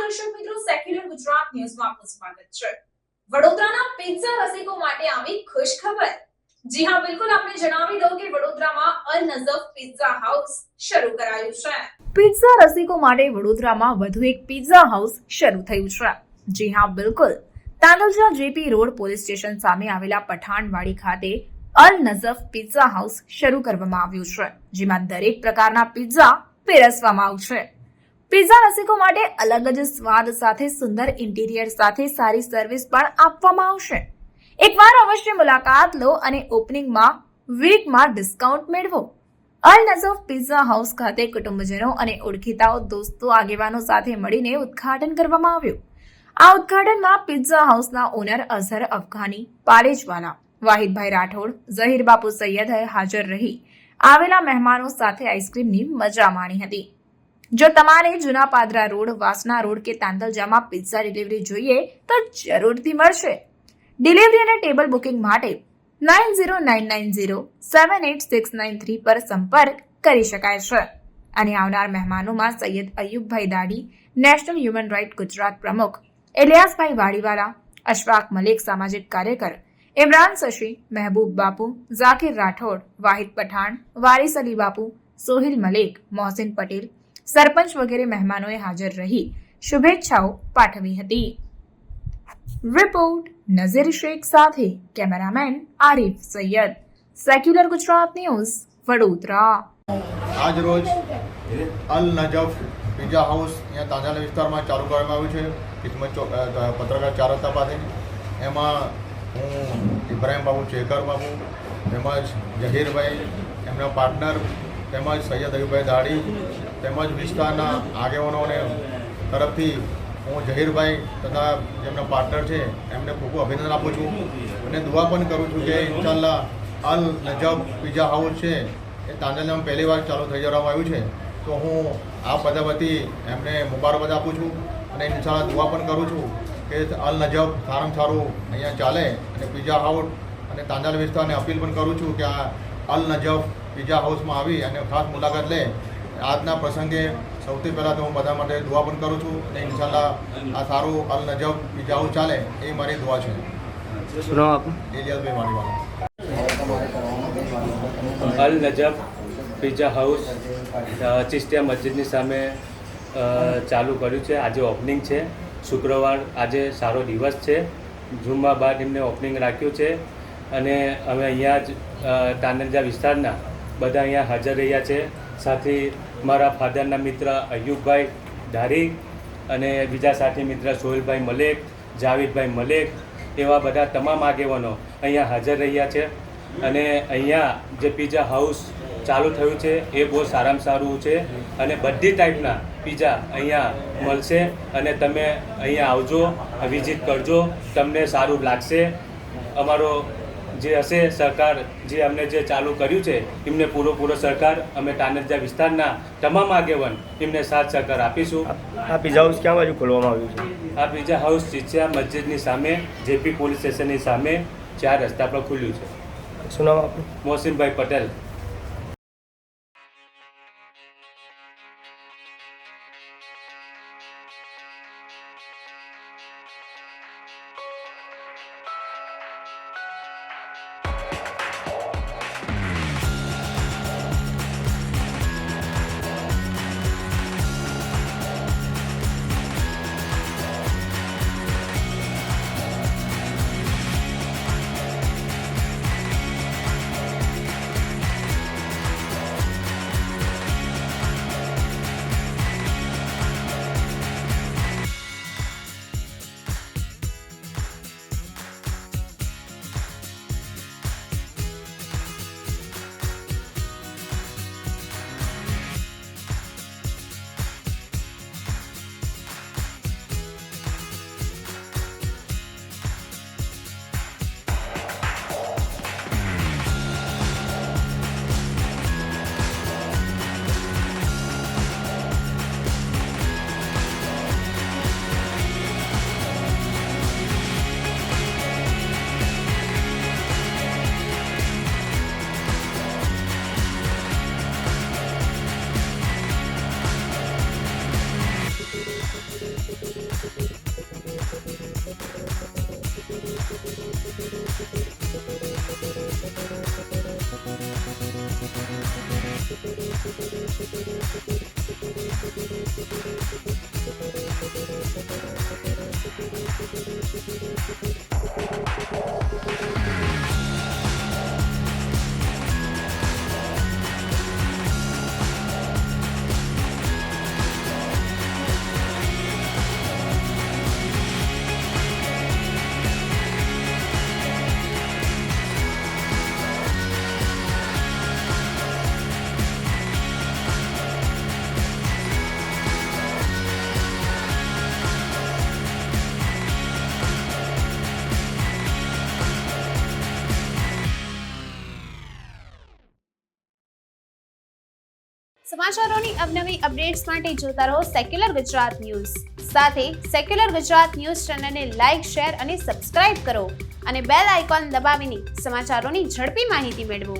દર્શક મિત્રો, સેક્યુલર ગુજરાત ન્યૂઝમાં આપનું સ્વાગત છે। વડોદરાના પિઝા રસિકો માટે આવી ખુશ ખબર। જી હા, બિલકુલ આપને જણાવી દઉં કે વડોદરામાં અલ નજફ પિઝા હાઉસ શરૂ કરાયું છે। પિઝા રસિકો માટે વડોદરામાં વધુ એક પિઝા હાઉસ શરૂ થયું છે। જી હા, બિલકુલ તાંડલજા જેપી રોડ પોલીસ સ્ટેશન સામે આવેલા પઠાણવાડી ખાતે અલ નજફ પિઝા હાઉસ શરૂ કરવામાં આવ્યું છે, જેમાં દરેક પ્રકારના પિઝા પીરસવામાં આવશે। પિઝા રસિકો માટે અલગ જ સ્વાદ સાથે સુંદર ઇન્ટિરિયર સાથે સારી સર્વિસ પણ આપવામાં આવશે। એકવાર અવશ્ય મુલાકાત લો અને ઓપનિંગમાં વીકમાં ડિસ્કાઉન્ટ મેળવો। અલ નજફ પિઝા હાઉસ ખાતે કુટુંબજનો અને ઓળખીતાઓ, દોસ્તો, આગેવાનો સાથે મળીને ઉદ્ઘાટન કરવામાં આવ્યું। આ ઉદ્ઘાટનમાં પિઝા હાઉસના ઓનર અઝહર અફઘાની, પારેજવાલા, વાહિદભાઈ રાઠોડ, ઝહીર બાપુ સૈયદ હાજર રહી આવેલા મહેમાનો સાથે આઈસ્ક્રીમની મજા માણી હતી। જો તમારે જૂના પાદરા રોડ, વાસના રોડ કે તાંદલજામાં પિઝા ડિલિવરી જોઈએ તો જરૂરથી મળશે। ડિલિવરી અને ટેબલ બુકિંગ માટે 9099078693 પર સંપર્ક કરી શકાય છે। અને આવનાર મહેમાનોમાં સૈયદ અયુબભાઈ દાડી, નેશનલ હ્યુમન રાઇટ ગુજરાત પ્રમુખ ઇલિયાસભાઈ વાડીવાલા, અશફાક મલિક સામાજિક કાર્યકર, ઇમરાન શશી, મહેબૂબ બાપુ, ઝાકિર રાઠોડ, વાહિદ પઠાણ, વારિસ અલી બાપુ, સોહિલ મલિક, મોહસિન પટેલ, સરપંચ વગેરે મહેમાનોએ હાજર રહી શુભેચ્છાઓ પાઠવી હતી। રિપોર્ટ નઝીર શેખ સાથે cameraman Arif Sayyed, secular Gujarat news, Vadodara. આજ રોજ અલ નજફ પિઝા હાઉસ અહીંયા તાંજાના વિસ્તારમાં ચાલુ કરવામાં આવ્યું છે। કિસ્મત પત્રકાર 4 રસ્તા પાસે। એમાં હું ઇબ્રાહીમ બાબુ, ચેકર બાબુ, તેમજ ઝહીરભાઈ, એમના પાર્ટનર, તેમજ સૈયદ અયુબભાઈ દાડી, તેમજ વિસ્તારના આગેવાનોને તરફથી હું ઝહીરભાઈ તથા જેમના પાર્ટનર છે એમને ખૂબ અભિનંદન આપું છું અને દુઆ પણ કરું છું કે ઇન્શાલ્લાહ અલ નજફ પિઝા હાઉસ છે એ તાંજાનામાં પહેલી વાર ચાલુ થઈ જવામાં આવ્યું છે। તો હું આ બધા વતી એમને મુબારકબાદ આપું છું અને ઇન્શાલ્લાહ દુઆ પણ કરું છું કે અલ નજફ સારામાં સારું અહીંયા ચાલે। અને પિઝા હાઉસ અને તાંજાના વિસ્તારને અપીલ પણ કરું છું કે આ અલ નજફ પિઝા હાઉસમાં આવી અને ખાસ મુલાકાત લે। આજના પ્રસંગે સૌથી પહેલાં તો હું બધા માટે દુઆ પણ કરું છું અને ઇન્શાલ્લાહ આ સારું અલ નજફ પિઝા હાઉસ ચાલે એ મારી દુઆ છે। ઇલિયાસભાઈ વાડીવાલા। અલ નજફ પિઝા હાઉસ ચિસ્તિયા મસ્જિદની સામે ચાલુ કર્યું છે। આજે ઓપનિંગ છે, શુક્રવાર આજે સારો દિવસ છે, જુમ્મા બાદ એમને ઓપનિંગ રાખ્યું છે અને અમે અહીંયા જ તાંડલજા વિસ્તારના બધા અહીંયા હાજર રહ્યા છે। સાથે મારા ફાધરના મિત્ર અયુબભાઈ ધારી અને બીજા સાથી મિત્ર સોહેલભાઈ મલેક, જાવેદભાઈ મલેક, એવા બધા તમામ આગેવાનો અહીંયા હાજર રહ્યા છે। અને અહીંયા જે પિઝા હાઉસ ચાલુ થયું છે એ બહુ સારામાં સારું છે અને બધી ટાઈપના પિઝા અહીંયા મળશે અને તમે અહીંયા આવજો, વિઝિટ કરજો, તમને સારું લાગશે। અમારો જે હશે સરકાર જે અમને જે ચાલુ કર્યું છે એમને પૂરો સહકાર અમે તાંડલજા વિસ્તારના તમામ આગેવાન એમને સાથ સહકાર આપીશું। આ પિઝા હાઉસ ક્યાં બાજુ ખોલવામાં આવ્યું છે? આ પિઝા હાઉસ ચિસ્તિયા મસ્જિદની સામે, જેપી પોલીસ સ્ટેશનની સામે 4 રસ્તા પર ખુલ્યું છે। શું નામ આપનું? મોહસિનભાઈ પટેલ। સમાચારોની અવનવી અપડેટ્સ માટે જોતા રહો સેક્યુલર ગુજરાત ન્યૂઝ. સાથે સેક્યુલર ગુજરાત ન્યૂઝ ચેનલને લાઇક, શેર અને સબસ્ક્રાઇબ કરો અને બેલ આઇકોન દબાવીને સમાચારોની ઝડપી માહિતી મેળવો.